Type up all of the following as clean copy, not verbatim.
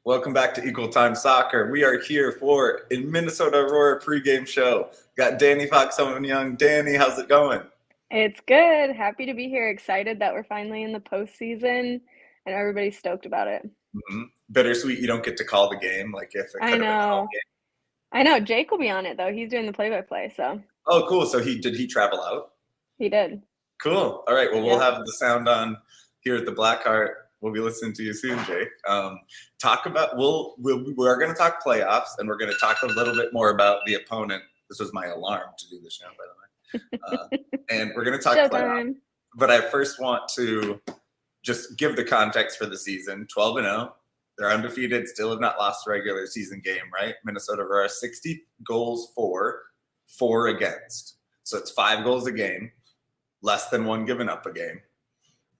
Welcome back to Equal Time Soccer. We are here for a Minnesota Aurora pregame show. Got Danny FOXHOVEN Young. Danny, how's it going? It's good. Happy to be here. Excited that we're finally in the postseason and everybody's stoked about it. Bittersweet you don't get to call the game, like if it could I have been a home know. game. I know. Jake will be on it though. He's doing the play-by-play, so Oh, cool. So did he travel out? he did. Cool. All right. Well, we'll Yeah. have the sound on here at the Blackheart. We'll be listening to you soon, Jake. We are going to talk playoffs, and we're going to talk a little bit more about the opponent. This was my alarm to do the show, by the way. And we're going to talk playoffs. But I first want to just give the context for the season. 12-0. They're undefeated, still have not lost a regular season game, right? Minnesota Aurora, 60 goals for, 4 against. So it's 5 goals a game, less than 1 given up a game.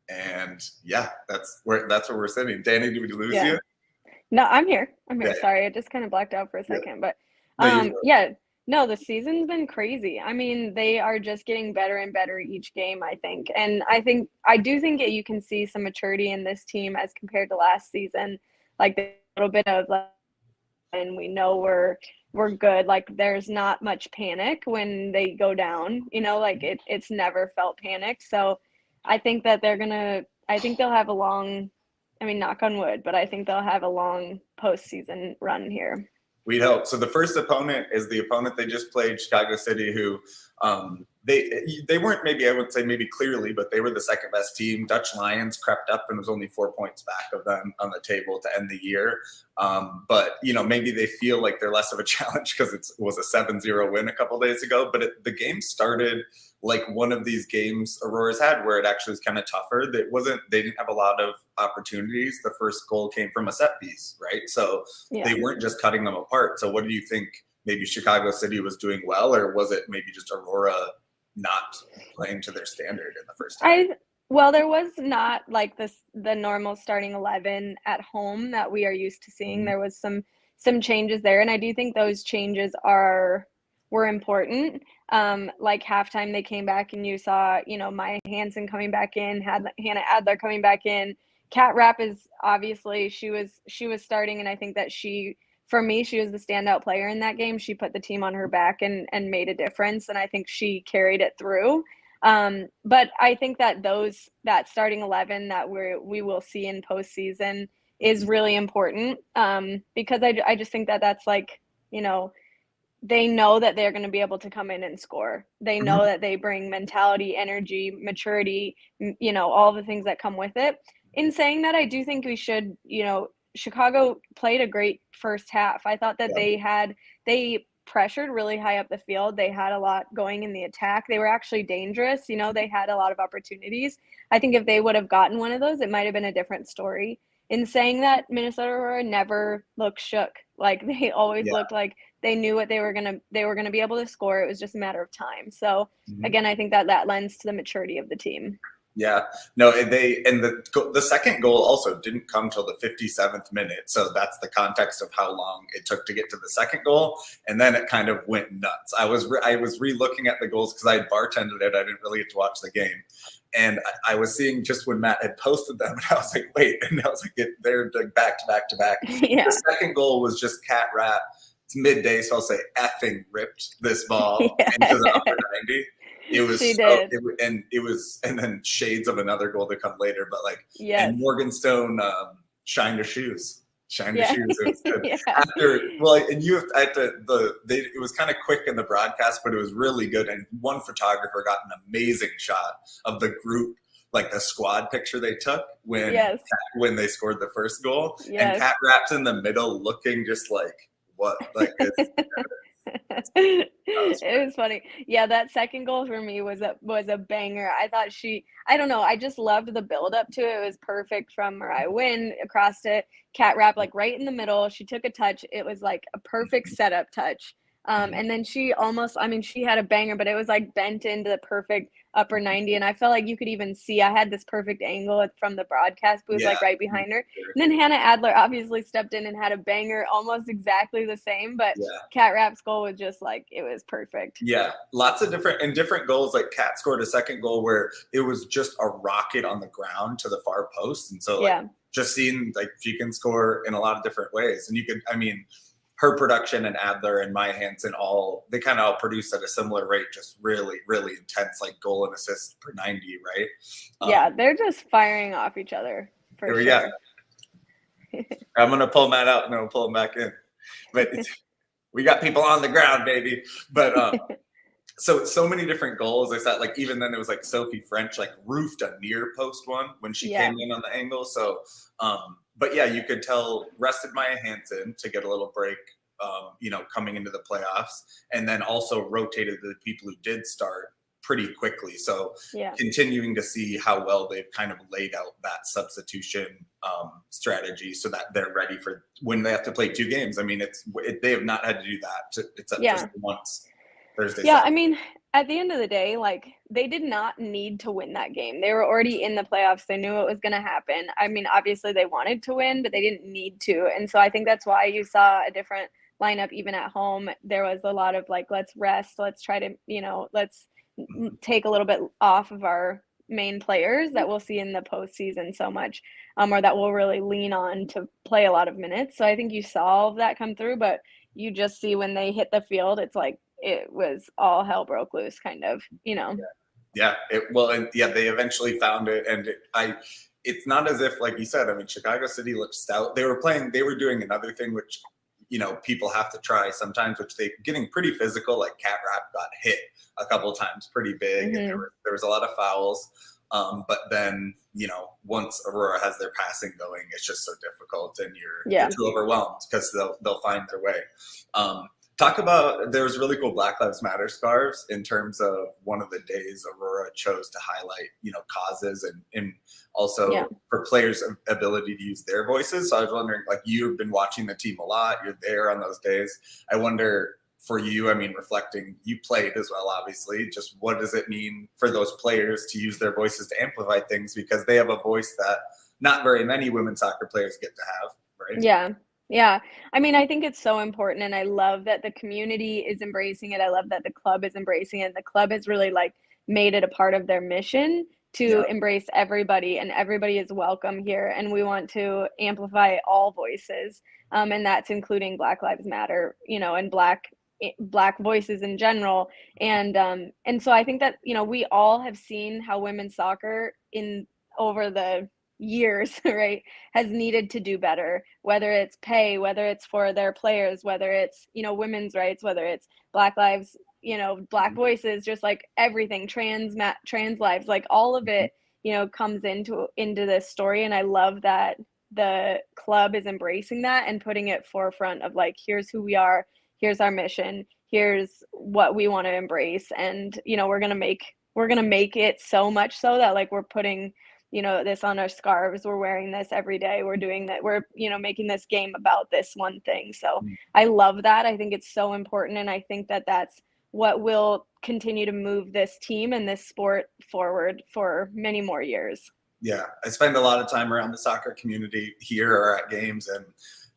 And yeah, that's where we're sitting. Danny, did we lose you? No, I'm here. Yeah. Sorry, I just kind of blacked out for a second. But No, the season's been crazy. I mean, they are just getting better and better each game, I think. And I do think you can see some maturity in this team as compared to last season. Like a little bit of and we know we're good. Like there's not much panic when they go down, like it's never felt panic. So I think that they'll have a long, knock on wood, but I think they'll have a long postseason run here. We'd hope. So the first opponent is the opponent they just played, Chicago City, who they weren't maybe, I would say maybe clearly, but they were the second best team. Dutch Lions crept up and was only 4 points back of them on the table to end the year. But, maybe they feel like they're less of a challenge because it was a 7-0 win a couple days ago. But the game started like one of these games Aurora's had where it actually was kind of tougher. They didn't have a lot of opportunities. The first goal came from a set piece, right? So They weren't just cutting them apart. So what do you think? Maybe Chicago City was doing well, or was it maybe just Aurora not playing to their standard in the first time? Well, there was not like the normal starting 11 at home that we are used to seeing. Mm-hmm. There was some changes there, and I do think those changes were important. Like halftime, they came back and you saw, Maya Hansen coming back in, had Hannah Adler coming back in. Kat Rapp is obviously she was starting, and I think that for me, she was the standout player in that game. She put the team on her back and made a difference, and I think she carried it through. But I think that that starting 11 that we will see in postseason is really important because I just think that that's like, they know that they're going to be able to come in and score. They know that they bring mentality, energy, maturity, all the things that come with it. In saying that, I do think we should, Chicago played a great first half. I thought that they pressured really high up the field. They had a lot going in the attack. They were actually dangerous. They had a lot of opportunities. I think if they would have gotten one of those, it might have been a different story. In saying that, Minnesota Aurora never looked shook. Like they always looked like they knew what they were gonna be able to score. It was just a matter of time. So again, I think that lends to the maturity of the team. Yeah, no, the second goal also didn't come till the 57th minute. So that's the context of how long it took to get to the second goal. And then it kind of went nuts. I was re-looking at the goals because I had bartended it. I didn't really get to watch the game. And I was seeing just when Matt had posted them, and I was like, wait. And I was like, they're like back to back to back. Yeah. The second goal was just Kat Rapp. It's midday, so I'll say effing ripped this ball into the upper 90. It was and then shades of another goal to come later, but and Morganstone shined her shoes. It was good. It was kind of quick in the broadcast, but it was really good. And one photographer got an amazing shot of the group, like the squad picture they took when they scored the first goal. And Kat Rapp's in the middle looking just like what? Like it was funny. Yeah, that second goal for me was a banger. I thought I don't know, I just loved the build up to it. It was perfect from Mariah Wynn across to Kat Rapp, like right in the middle. She took a touch. It was like a perfect setup touch. And then she had a banger, but it was like bent into the perfect upper 90, and I felt like you could even see I had this perfect angle from the broadcast booth, like right behind her. And then Hannah Adler obviously stepped in and had a banger almost exactly the same, but Kat Rapp's goal was just like, it was perfect. Yeah, lots of different goals. Like Kat scored a second goal where it was just a rocket on the ground to the far post, and so like, just seeing like she can score in a lot of different ways. And you could, I mean, her production and Adler and Maya Hansen they kind of all produce at a similar rate, just really, really intense, like goal and assist per 90, right? Yeah, they're just firing off each other for sure. I'm gonna pull Matt out and then we'll pull him back in. But we got people on the ground, baby. But so many different goals. I thought like even then it was like Sophie French like roofed a near post one when she came in on the angle. So but yeah, you could tell rested Maya Hansen to get a little break, coming into the playoffs, and then also rotated the people who did start pretty quickly. So continuing to see how well they've kind of laid out that substitution strategy so that they're ready for when they have to play 2 games. I mean, they have not had to do that. It's just once Thursday. Yeah, Saturday. I mean, at the end of the day, like they did not need to win that game. They were already in the playoffs. They knew it was going to happen. I mean, obviously they wanted to win, but they didn't need to. And so I think that's why you saw a different lineup even at home. There was a lot of like, let's rest. Let's try to, let's take a little bit off of our main players that we'll see in the postseason so much, or that we'll really lean on to play a lot of minutes. So I think you saw all of that come through, but you just see when they hit the field, it's like, it was all hell broke loose, kind of, Yeah. They eventually found it, and it's not as if, like you said, I mean, Chicago City looked stout. They were doing another thing, which, people have to try sometimes, which they getting pretty physical. Like Kat Rapp got hit a couple of times pretty big, and there was a lot of fouls. But then, once Aurora has their passing going, it's just so difficult, and you're too overwhelmed because they'll find their way. Talk about, there was really cool Black Lives Matter scarves in terms of one of the days Aurora chose to highlight, causes and also for players' ability to use their voices. So I was wondering, like, you've been watching the team a lot, you're there on those days. I wonder for you, I mean, reflecting, you played as well, obviously, just what does it mean for those players to use their voices to amplify things, because they have a voice that not very many women's soccer players get to have, right? Yeah. I mean, I think it's so important, and I love that the community is embracing it. I love that the club is embracing it. The club has really like made it a part of their mission to embrace everybody, and everybody is welcome here. And we want to amplify all voices. And that's including Black Lives Matter, and Black voices in general. And so I think that, we all have seen how women's soccer over the years, right, has needed to do better, whether it's pay, whether it's for their players, whether it's, women's rights, whether it's Black lives, Black voices, just like everything, trans lives, like all of it, comes into this story. And I love that the club is embracing that and putting it forefront of like, here's who we are, here's our mission, here's what we want to embrace. And, we're going to make it so much so that like we're putting this on our scarves, we're wearing this every day, we're doing that, we're, making this game about this one thing. So I love that. I think it's so important. And I think that that's what will continue to move this team and this sport forward for many more years. Yeah. I spend a lot of time around the soccer community here or at games, and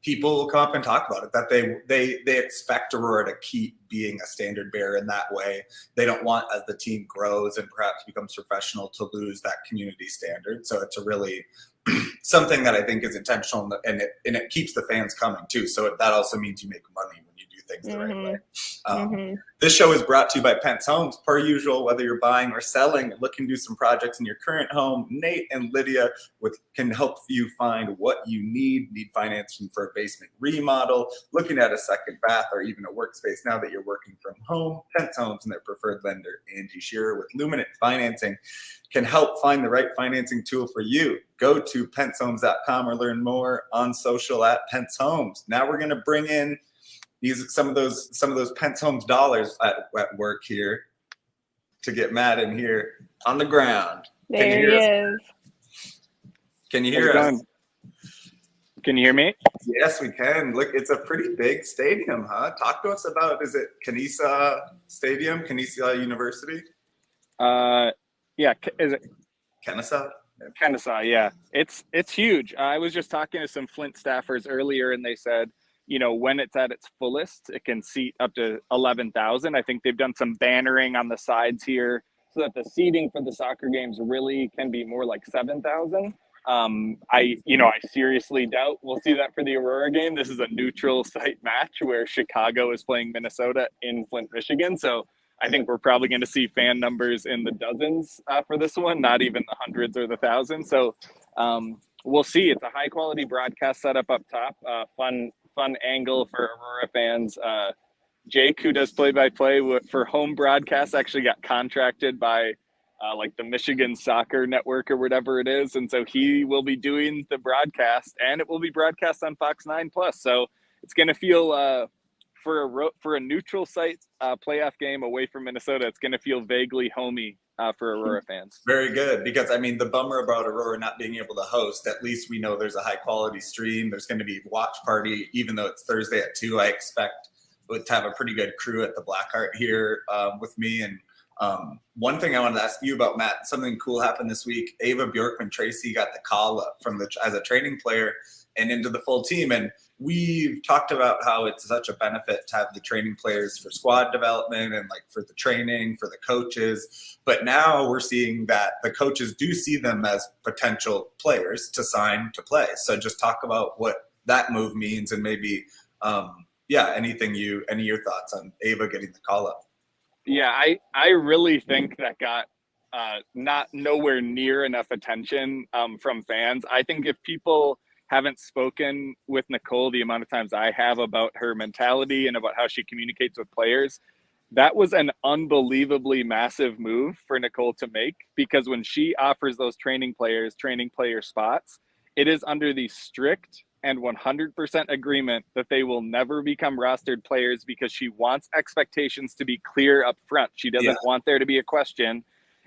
people will come up and talk about it, that they expect Aurora to keep being a standard bearer in that way. They don't want, as the team grows and perhaps becomes professional, to lose that community standard. So it's a really something that I think is intentional, and it keeps the fans coming too. So that also means you make money when you do things the right way. This show is brought to you by Pentz Homes. Per usual, whether you're buying or selling, looking to do some projects in your current home, Nate and Lydia can help you find what you need. Need financing for a basement remodel, looking at a second bath, or even a workspace now that you're working from home. Pentz Homes and their preferred lender, Angie Shearer, with Luminant Financing, can help find the right financing tool for you. Go to pentzhomes.com or learn more on social at Pentz Homes. Now we're going to bring in some of those Pentz Homes dollars at work here to get Matt in here on the ground. There he is. Can you hear us? Can you hear me? Yes, we can. Look, it's a pretty big stadium, huh? Talk to us about, is it Canisa Stadium, Canisa University? Yeah, is it Kennesaw? Kennesaw? Yeah, it's huge. I was just talking to some Flint staffers earlier, and they said, when it's at its fullest, it can seat up to 11,000. I think they've done some bannering on the sides here so that the seating for the soccer games really can be more like 7,000. I seriously doubt we'll see that for the Aurora game. This is a neutral site match where Chicago is playing Minnesota in Flint, Michigan. So I think we're probably going to see fan numbers in the dozens for this one, not even the hundreds or the thousands. So we'll see. It's a high quality broadcast setup up top. Fun angle for Aurora fans. Jake, who does play-by-play for home broadcasts, actually got contracted by like the Michigan Soccer Network or whatever it is, and so he will be doing the broadcast, and it will be broadcast on Fox 9 Plus. So it's going to feel for a neutral site playoff game away from Minnesota, it's going to feel vaguely homey for Aurora fans. Very good, because the bummer about Aurora not being able to host, at least we know there's a high quality stream. There's going to be watch party, even though it's Thursday at 2. I expect to have a pretty good crew at the Blackheart here with me. And one thing I wanted to ask you about, Matt, something cool happened this week. Ava Bjorkman-Tracy got the call up as a training player and into the full team. And we've talked about how it's such a benefit to have the training players for squad development and like for the training, for the coaches. But now we're seeing that the coaches do see them as potential players to sign to play. So just talk about what that move means, and maybe any of your thoughts on Ava getting the call up? Yeah, I really think that got not nowhere near enough attention from fans. I think if people haven't spoken with Nicole the amount of times I have about her mentality and about how she communicates with players, that was an unbelievably massive move for Nicole to make, because when she offers those training player spots, it is under the strict and 100% agreement that they will never become rostered players, because she wants expectations to be clear up front. She doesn't want there to be a question.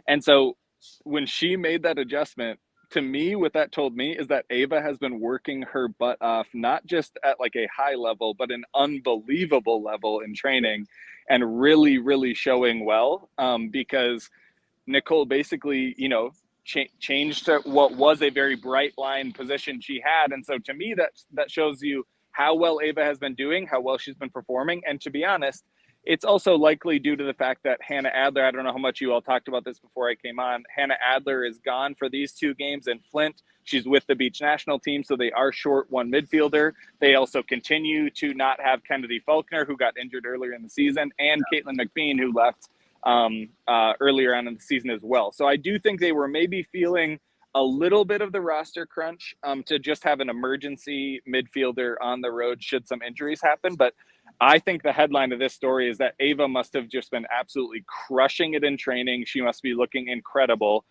And so when she made that adjustment, to me, what that told me is that Ava has been working her butt off, not just at like a high level, but an unbelievable level in training, and really, really showing well, because Nicole basically, changed to what was a very bright line position she had. And so to me, that shows you how well Ava has been doing, how well she's been performing. And to be honest, it's also likely due to the fact that Hannah Adler, I don't know how much you all talked about this before I came on, Hannah Adler is gone for these 2 games in Flint. She's with the Beach national team, so they are short one midfielder. They also continue to not have Kennedy Faulkner, who got injured earlier in the season, and Caitlin McBean, who left earlier on in the season as well. So I do think they were maybe feeling a little bit of the roster crunch to just have an emergency midfielder on the road should some injuries happen. But I think the headline of this story is that Ava must have just been absolutely crushing it in training. She must be looking incredible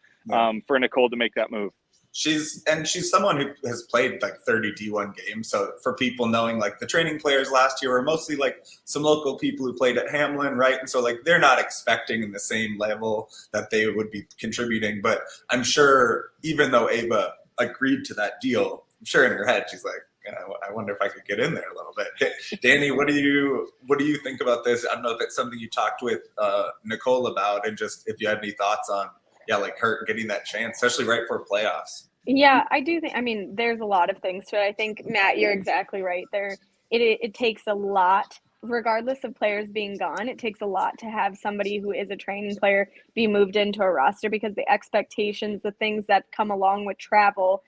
for Nicole to make that move. She's someone who has played like 30 D1 games. So for people knowing, like, the training players last year were mostly like some local people who played at Hamlin, right? And so like they're not expecting in the same level that they would be contributing. But I'm sure even though Ava agreed to that deal, I'm sure in her head she's like, I wonder if I could get in there a little bit. Danny, what do you think about this? I don't know if it's something you talked with Nicole about, and just if you had any thoughts on like her getting that chance, especially right for playoffs. Yeah, I do think, there's a lot of things to it. I think, Matt, you're exactly right there. It takes a lot, regardless of players being gone, it takes a lot to have somebody who is a training player be moved into a roster, because the expectations, the things that come along with travel,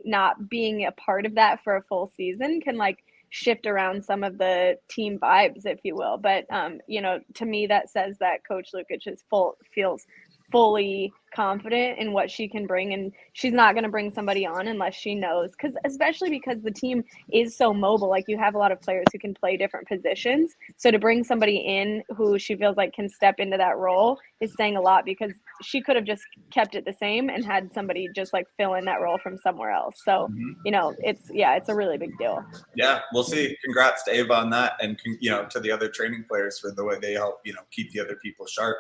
not being a part of that for a full season can like shift around some of the team vibes, if you will. But, to me, that says that Coach Lukic feels fully confident in what she can bring, and she's not going to bring somebody on unless she knows, especially because the team is so mobile. Like, you have a lot of players who can play different positions, so to bring somebody in who she feels like can step into that role is saying a lot, because she could have just kept it the same and had somebody just like fill in that role from somewhere else. So it's a really big deal. Yeah, we'll see. Congrats to Ava on that, and to the other training players for the way they help keep the other people sharp.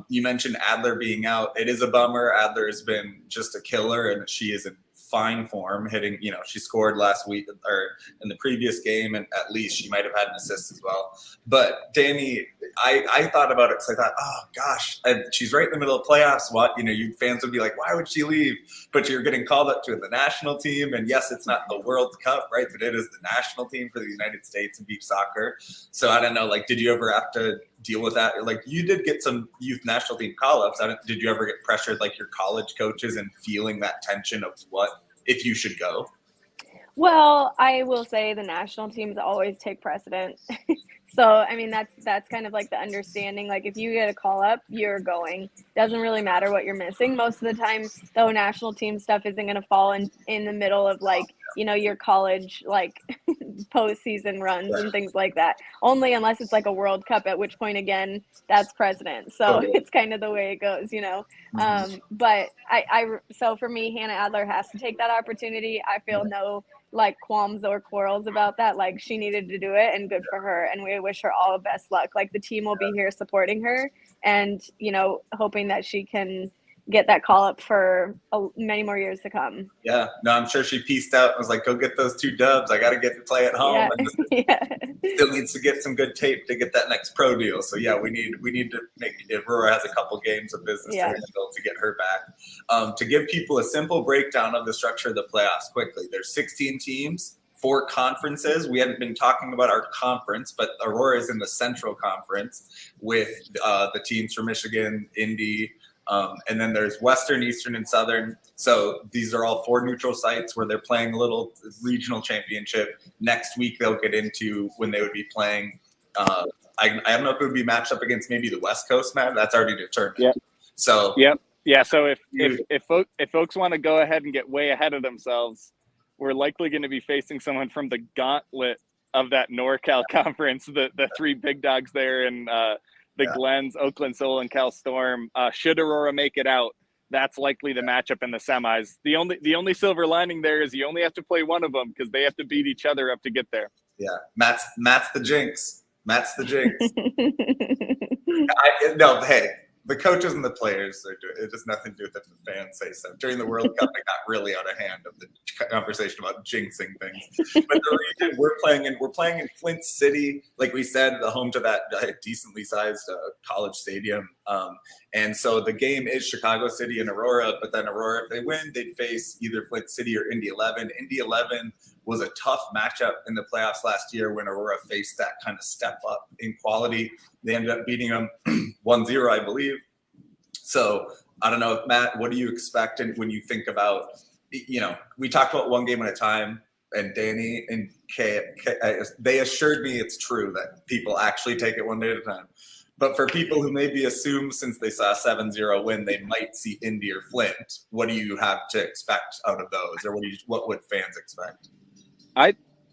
You mentioned Adler being out. It is a bummer. Adler has been just a killer, and she is in fine form, hitting, she scored last week or in the previous game, and at least she might have had an assist as well. But Dani, I thought about it because I thought, oh gosh, she's right in the middle of playoffs. What, you fans would be like, why would she leave? But you're getting called up to the national team. And yes, it's not the World Cup, right? But it is the national team for the United States in beach soccer. So I don't know, did you ever have to deal with that? You did get some youth national team call-ups. Did you ever get pressured your college coaches and feeling that tension of what if you should go? Well, I will say the national teams always take precedent. So, I mean, that's kind of the understanding. If you get a call up, you're going. Doesn't really matter what you're missing. Most of the time, though, national team stuff isn't going to fall in the middle of your college postseason runs and things like that. Only unless it's a World Cup, at which point again that's precedent. So it's kind of the way it goes, But so for me, Hannah Adler has to take that opportunity. I feel no qualms or quarrels about that. She needed to do it, and good for her. And we wish her all the best luck. The team will be here supporting her, and hoping that she can get that call up for many more years to come. Yeah, no, I'm sure she pieced out and was like, go get those 2 dubs. I got to get to play at home. Yeah. Still needs to get some good tape to get that next pro deal. So yeah, we need to make Aurora has a couple games of business to handle to get her back. To give people a simple breakdown of the structure of the playoffs quickly, there's 16 teams, 4 conferences. We haven't been talking about our conference, but Aurora is in the Central Conference with the teams from Michigan, Indy, and then there's Western, Eastern, and Southern. So these are all 4 neutral sites where they're playing a little regional championship. Next week, they'll get into when they would be playing. I don't know if it would be matched up against maybe the West Coast, Matt. That's already determined. Yep. So yeah. So if folks want to go ahead and get way ahead of themselves, we're likely going to be facing someone from the gauntlet of that NorCal conference, the 3 big dogs there, and the Glens, Oakland Soul, and Cal Storm. Should Aurora make it out, that's likely the matchup in the semis. The only silver lining there is you only have to play one of them because they have to beat each other up to get there. Yeah, Matt's the jinx. Matt's the jinx. Hey, the coaches and the players are doing it. Has nothing to do with if the fans say so. During the World Cup, it got really out of hand of the conversation about jinxing things. But the region we're playing in Flint City, like we said, the home to that decently sized college stadium. And so the game is Chicago City and Aurora. But then Aurora, if they win, they'd face either Flint City or Indy 11. Indy 11 was a tough matchup in the playoffs last year when Aurora faced that kind of step up in quality. They ended up beating them 1-0, I believe. So I don't know, Matt, what do you expect when you think about, we talked about one game at a time, and Dani and Kay, they assured me it's true that people actually take it one day at a time. But for people who maybe assume since they saw a 7-0 win, they might see Indy or Flint, what do you have to expect out of those? Or what would fans expect?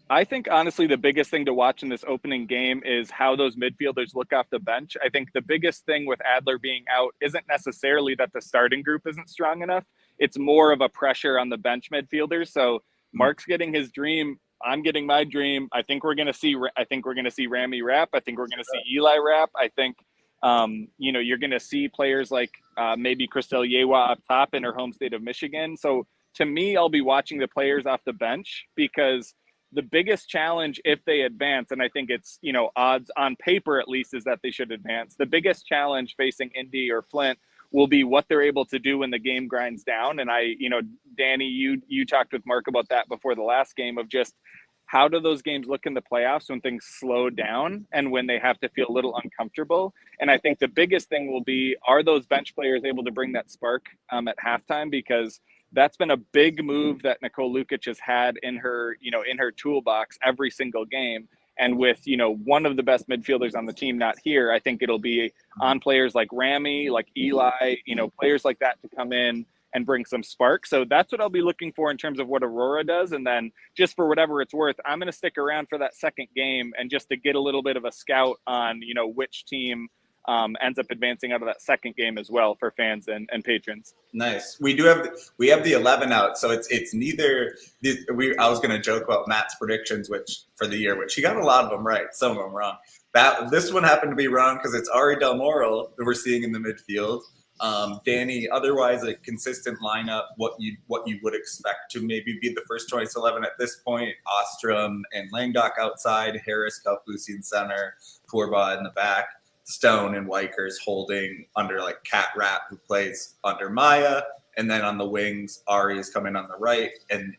I think, honestly, the biggest thing to watch in this opening game is how those midfielders look off the bench. I think the biggest thing with Adler being out isn't necessarily that the starting group isn't strong enough. It's more of a pressure on the bench midfielders. So Mark's getting his dream. I'm getting my dream. I think we're going to see Rami Rapp. I think we're going to see Eli Rapp. I think, you're going to see players like maybe Christelle Yewa up top in her home state of Michigan. So to me, I'll be watching the players off the bench because the biggest challenge if they advance, and I think it's, odds on paper at least, is that they should advance. The biggest challenge facing Indy or Flint will be what they're able to do when the game grinds down. And Dani, you talked with Mark about that before the last game of just how do those games look in the playoffs when things slow down and when they have to feel a little uncomfortable. And I think the biggest thing will be, are those bench players able to bring that spark at halftime? Because that's been a big move that Nicole Lukic has had in her toolbox every single game. And with, one of the best midfielders on the team not here, I think it'll be on players like Rami, like Eli, players like that to come in and bring some spark. So that's what I'll be looking for in terms of what Aurora does. And then just for whatever it's worth, I'm going to stick around for that second game and just to get a little bit of a scout on, which team ends up advancing out of that second game as well for fans and patrons. Nice. We have the 11 out, so it's neither. I was going to joke about Matt's predictions, which for the year, which he got a lot of them right, some of them wrong. This one happened to be wrong because it's Ari Del Moral that we're seeing in the midfield. Danny, otherwise a consistent lineup, what you would expect to maybe be the first choice 11 at this point: Ostrom and Langdock outside, Harris, Kalfusi in center, Pourba in the back, Stone and Weichers holding under like Cat Rapp, who plays under Maya, and then on the wings, Ari is coming on the right, and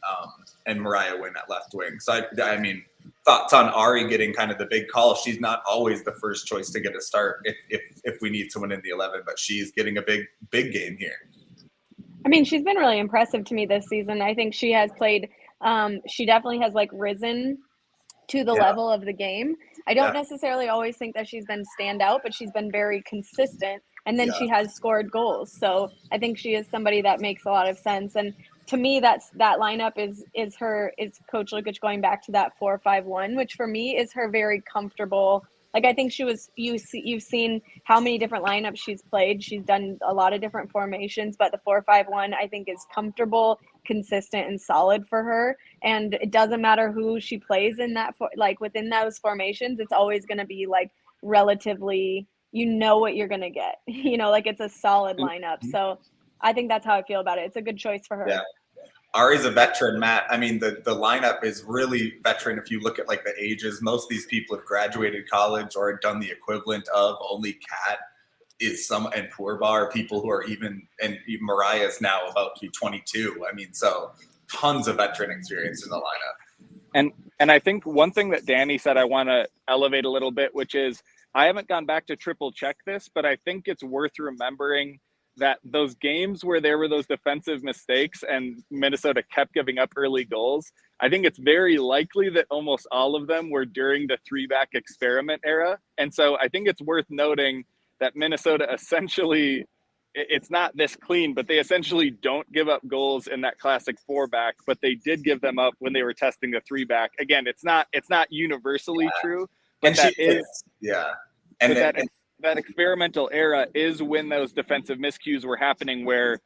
Mariah Wynn at left wing. So I mean, thoughts on Ari getting kind of the big call? She's not always the first choice to get a start if we need someone in the 11, but she's getting a big game here. I mean, she's been really impressive to me this season. I think she has played. She definitely has like risen to the level of the game. I don't necessarily always think that she's been standout, but she's been very consistent. And then she has scored goals. So I think she is somebody that makes a lot of sense. And to me, that lineup is Coach Lukic going back to that 4-5-1, which for me is her very comfortable. Like, I think you've seen how many different lineups she's played. She's done a lot of different formations, but the 4-5-1 I think is comfortable, consistent, and solid for her. And it doesn't matter who she plays in that, within those formations, it's always going to be like relatively, what you're going to get, like it's a solid lineup. So I think that's how I feel about it. It's a good choice for her. Yeah. Ari's a veteran, Matt. I mean, the lineup is really veteran. If you look at like the ages, most of these people have graduated college or done the equivalent of. Only Kat is and Pourba are people who are even Mariah is now about to be 22. I mean, so tons of veteran experience in the lineup. And I think one thing that Danny said I want to elevate a little bit, which is I haven't gone back to triple check this, but I think it's worth remembering that those games where there were those defensive mistakes and Minnesota kept giving up early goals, I think it's very likely that almost all of them were during the 3-back experiment era. And so I think it's worth noting that Minnesota essentially, it's not this clean, but they essentially don't give up goals in that classic 4-back, but they did give them up when they were testing the 3-back. Again, it's not universally true, but and that is. Yeah. And that experimental era is when those defensive miscues were happening, where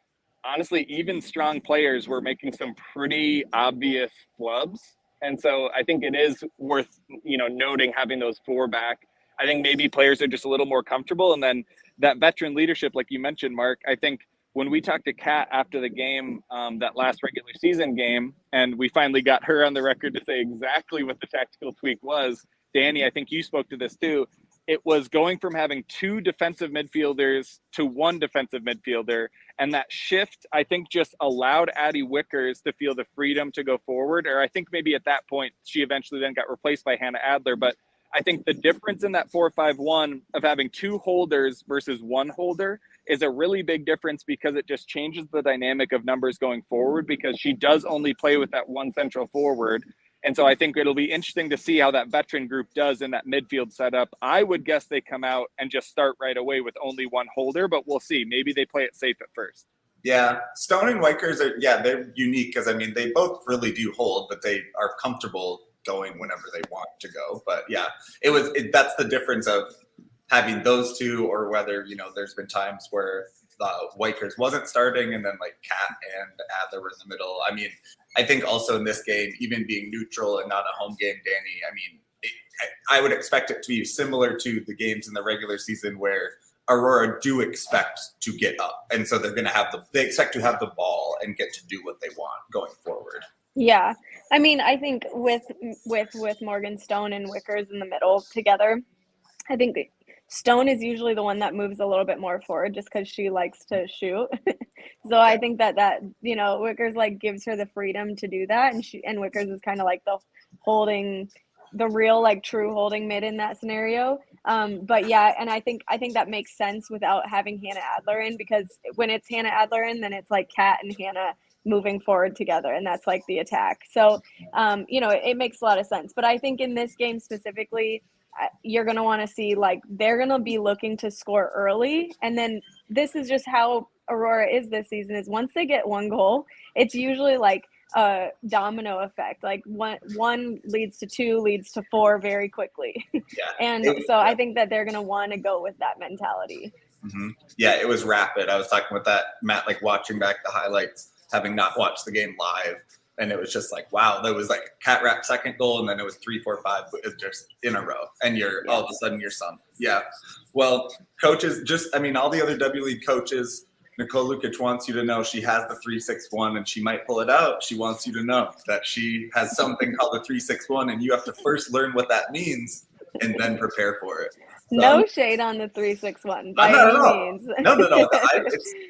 honestly, even strong players were making some pretty obvious flubs. And so I think it is worth, noting having those 4-back. I think maybe players are just a little more comfortable. And then that veteran leadership, like you mentioned, Mark, I think when we talked to Kat after the game, that last regular season game, and we finally got her on the record to say exactly what the tactical tweak was, Danny, I think you spoke to this too. It was going from having 2 defensive midfielders to 1 defensive midfielder. And that shift, I think, just allowed Addie Wickers to feel the freedom to go forward. Or I think maybe at that point, she eventually then got replaced by Hannah Adler. But I think the difference in that 4-5-1 of having 2 holders versus 1 holder is a really big difference, because it just changes the dynamic of numbers going forward, because she does only play with that 1 central forward. And so I think it'll be interesting to see how that veteran group does in that midfield setup. I would guess they come out and just start right away with only 1 holder, but we'll see. Maybe they play it safe at first. Yeah, Stone and Weichers they're unique because, I mean, they both really do hold, but they are comfortable going whenever they want to go. But yeah, that's the difference of having those two, or whether, there's been times where Weichers wasn't starting and then like Kat and Adler were in the middle. I mean, I think also in this game, even being neutral and not a home game, Danny, I mean, I would expect it to be similar to the games in the regular season where Aurora do expect to get up. And so they're going to they expect to have the ball and get to do what they want going forward. Yeah. I mean, I think with Morgan Stone and Wickers in the middle together, I think Stone is usually the one that moves a little bit more forward just because she likes to shoot. So I think that Wickers like gives her the freedom to do that, and Wickers is kind of like the real like true holding mid in that scenario. But yeah, and I think that makes sense without having Hannah Adler in, because when it's Hannah Adler in, then it's like Kat and Hannah moving forward together, and that's like the attack. So it makes a lot of sense. But I think in this game specifically, you're going to want to see, like, they're going to be looking to score early. And then this is just how Aurora is this season, is once they get 1 goal, it's usually like a domino effect. Like one leads to 2, leads to 4 very quickly. Yeah. And so I think that they're going to want to go with that mentality. Mm-hmm. Yeah, it was rapid. I was talking with that, Matt, like watching back the highlights, having not watched the game live. And it was just like, wow, there was like a cat wrap second goal, and then it was 3, 4, 5 just in a row. And you're all of a sudden you're sunk. Yeah. Well, coaches, all the other W League coaches, Nicole Lukic wants you to know she has the 3-6-1 and she might pull it out. She wants you to know that she has something called the 3-6-1, and you have to first learn what that means and then prepare for it. So, no shade on the 3-6-1 by any means. No.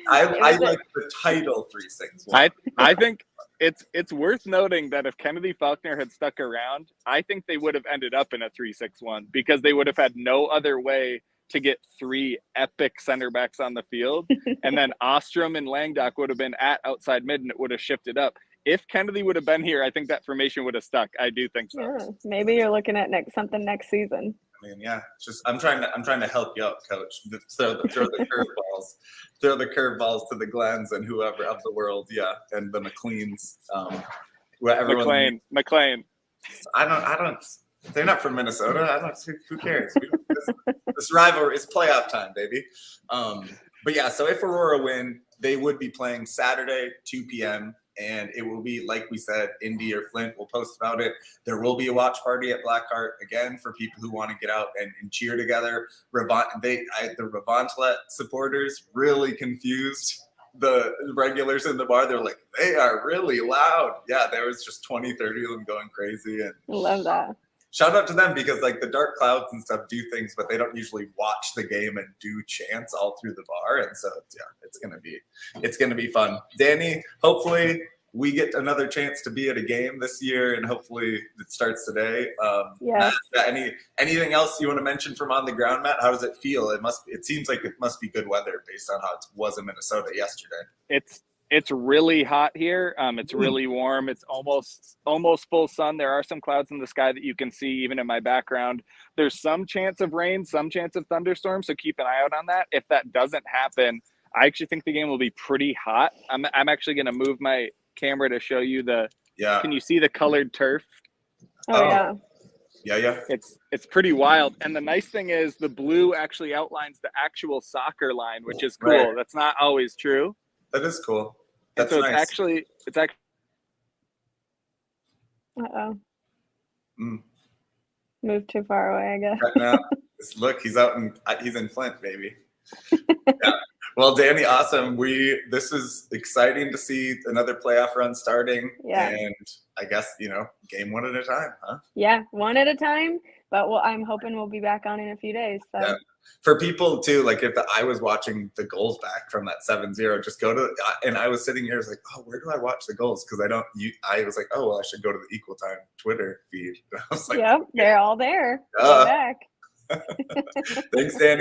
I like the title 3-6-1. I think it's worth noting that if Kennedy Faulkner had stuck around, I think they would have ended up in a 3-6-1 because they would have had no other way to get 3 epic center backs on the field. And then Ostrom and Langdock would have been at outside mid, and it would have shifted up. If Kennedy would have been here, I think that formation would have stuck. I do think so. Yeah, maybe you're looking at something next season. I mean, yeah, it's just I'm trying to help you out, Coach. Throw the curveballs to the Glens and whoever of the world, yeah, and the McLeans. McLean. I don't. They're not from Minnesota. I don't. Who cares? This rivalry is playoff time, baby. But yeah, so if Aurora win, they would be playing Saturday, 2 p.m. And it will be, like we said, Indy or Flint will post about it. There will be a watch party at Blackheart again for people who want to get out and cheer together. The Revantlet supporters really confused the regulars in the bar. They're like, they are really loud. Yeah, there was just 20, 30 of them going crazy. And love that. Shout out to them because like the Dark Clouds and stuff do things, but they don't usually watch the game and do chants all through the bar. And so yeah, it's gonna be fun. Danny, hopefully we get another chance to be at a game this year, and hopefully it starts today. Yeah. Anything else you want to mention from on the ground, Matt? How does it feel? It seems like it must be good weather based on how it was in Minnesota yesterday. It's really hot here. It's really warm. It's almost full sun. There are some clouds in the sky that you can see even in my background. There's some chance of rain, some chance of thunderstorms, so keep an eye out on that. If that doesn't happen, I actually think the game will be pretty hot. I'm actually going to move my camera to show you can you see the colored turf? Oh yeah. Yeah. It's pretty wild. And the nice thing is the blue actually outlines the actual soccer line, which is cool. Right. That's not always true. That is cool. That's so nice. It's actually. Uh-oh. Moved too far away, I guess. Right now, look, he's in Flint, baby. Yeah. Well, Danny, awesome. This is exciting to see another playoff run starting. Yeah. And I guess, game one at a time, huh? Yeah, one at a time. But I'm hoping we'll be back on in a few days. So. Yeah. For people too, like if I was watching the goals back from that 7-0, just go to, and I was sitting here, I was like, oh, where do I watch the goals? Because I was like, oh, well, I should go to the Equal Time Twitter feed. And I was like, yep, they're all there. Go back. Thanks, Danny.